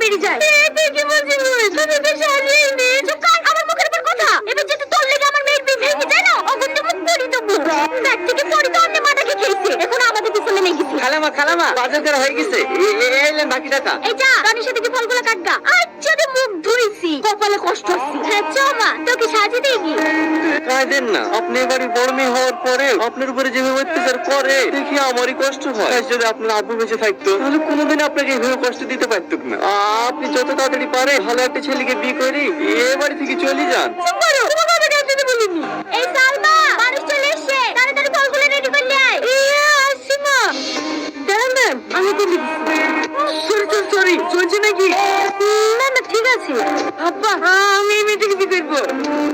মেরে যায়। কি বলছিস তুমি? তো শালিয়ে নে। চুপ কর, আমার মুখের উপর কথা। এবার যদি তোর লেগে আমার মেয়ের বিয়ে ভেঙে যায় না, অগত্য মুখ করি তো বুঝ। ব্যাগ থেকে পড়ি তো অন্য মাটাকে খেয়েছে। এখন আমাদের পিছনে লেগে গেছে। খালামা বাজার করা হয়ে গেছে। এলেন বাকি টাকা। এই যা, রানীর সাথে কি ফলগুলো কাটগা। আচ্ছা রে, মুখ ধুইছি, কপালে কষ্ট হচ্ছে। হ্যাঁ চ মা, তোকে সাজিয়ে দিই কি? কাঁদেন না, আপনি এবারে বড় মেয়ে হওয়ার পরে আপনার উপরে যেভাবে অত্যাচার করে দেখি আমারই কষ্ট হয়। তাই যদি আপনার আব্বু বেঁচে থাকতো তাহলে কোনোদিন আপনাকে এভাবে কষ্ট দিতে পারতুক না। আপনি যত তাড়াতাড়ি পারে ভালো একটা ছেলেকে বিয়ে করে এ বাড়ি থেকে চলে যান। চুপ করো, তোমাকে আমি আসতে বলিনি। এই সালমা, মানুষ চলে এসেছে, তাড়াতাড়ি ফলগুলো রেডি করে নিয়ে আয়। আসছি মা। দাঁড়ান ম্যাম, আমি করে দিচ্ছি। সরি চলছে নাকি? না না, ঠিক আছে। আব্বা আমি এই মেয়েটাকে বিয়ে করবো।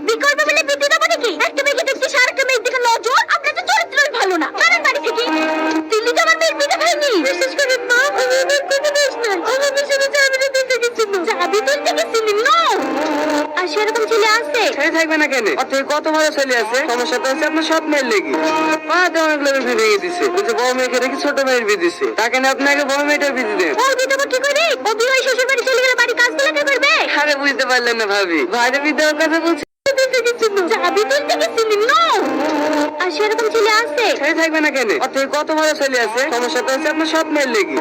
বিয়ে করবে বলে বিয়ে দেবো নাকি? একটা মেয়েকে দেখছিস আর একটা মেয়ের দিকে নজর। আপনার তো চরিত্রই ভালো না। জানেন বাড়ি থেকে দিল্লি তো আমার মেয়ের বিয়ে হয়নি। বিশেষ করে মা, আমি এবার কোনো দোষ নাই। আমার পেছনে চাবিটা তুলতে গেছিল। চাবি তুলতে গেছিলি? নো। আর সেরকম ছেলে আছে? ছেলে থাকবে না কেন? অর্থাৎ কত ভালো ছেলে আছে। সমস্যা তো হচ্ছে আপনার সব মেয়ের লেগে। পাতে অনেক লোকের বিয়ে ভেঙে দিছে। বলছে বড় মেয়েকে রেখে ছোট মেয়ের বিয়ে দিছে। তাকে না আপনাকে বড় মেয়েটার বিয়ে দেন। ও বিয়ে দেবো কি করে? ও বিয়ে হয়ে শ্বশুর বাড়ি চলে গেলে বাড়ি কাজ কে করবে? আরে বুঝতে পারলেন না ভাবি, ভাইরে বিয়ে দেওয়ার কথা বলছি। চাবি তুলতে গেছিলি? নো। আর সেরকম ছেলে আছে? ছেলে থাকবে না কেন? অর্থাৎ কত ভালো ছেলে আছে। সমস্যা তো হচ্ছে আপনার সব মেয়ের লেগে।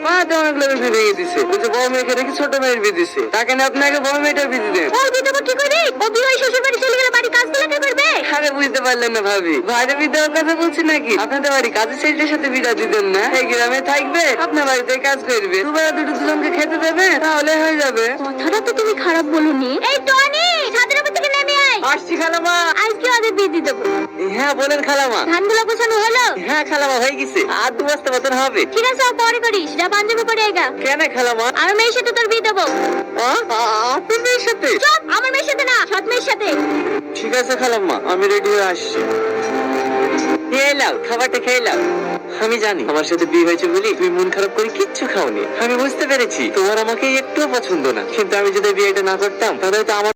পাতে অনেক লোকের বিয়ে ভেঙে দিছে। বলছে বড় মেয়েকে রেখে ছোট মেয়ের বিয়ে দিছে। তাকে না আপনাকে বড় মেয়েটার বিয়ে দেন। ও বিয়ে দেবো কি করে? ও বিয়ে হয়ে শ্বশুর বাড়ি চলে গেলে বাড়ি কাজ কে করবে? আরে বুঝতে পারলেন না ভাবি, ভাইরে বিয়ে দেওয়ার কথা বলছি নাকি? আপনাদের বাড়ি কাজের ছেলেটার সাথে বিয়ে দিতেন না? এই গ্রামে থাকবে, আপনার বাড়িতে কাজ করবে, দুবেলা দুজনকে খেতে দেবে, তাহলে হয়ে যাবে। কথাটা তো তুমি খারাপ বলনি। এই টনি, ছাদের উপর থেকে নেমে আয়। আসছি খালামা। আজকে ওদের বিয়ে দিয়ে দেবো। হ্যাঁ বলেন খালামা। ধানগুলো গোছানো হলো? হ্যাঁ খালামা হয়ে গেছে, আর 2 বস্তা মতন হবে। ঠিক আছে, আর পরে করিস। যা পাঞ্জাবি পরে আয়গা। কেন খালামা? আর মেয়ের সাথে তোর বিয়ে দেবো। আপনার মেয়ের সাথে? চুপ, আমার মেয়ের সাথে না, সৎ মেয়ের সাথে। ঠিক আছে খালাম্মা, আমি রেডি হয়ে আসছি। খেয়ে নাও, খাবারটা খেয়ে নাও। আমি জানি আমার সাথে বিয়ে হয়েছে বলি তুমি মন খারাপ করে কিচ্ছু খাওনি। আমি বুঝতে পেরেছি তোমার আমাকে একটুও পছন্দ না, কিন্তু আমি যদি বিয়েটা না করতাম তাহলে তো আমার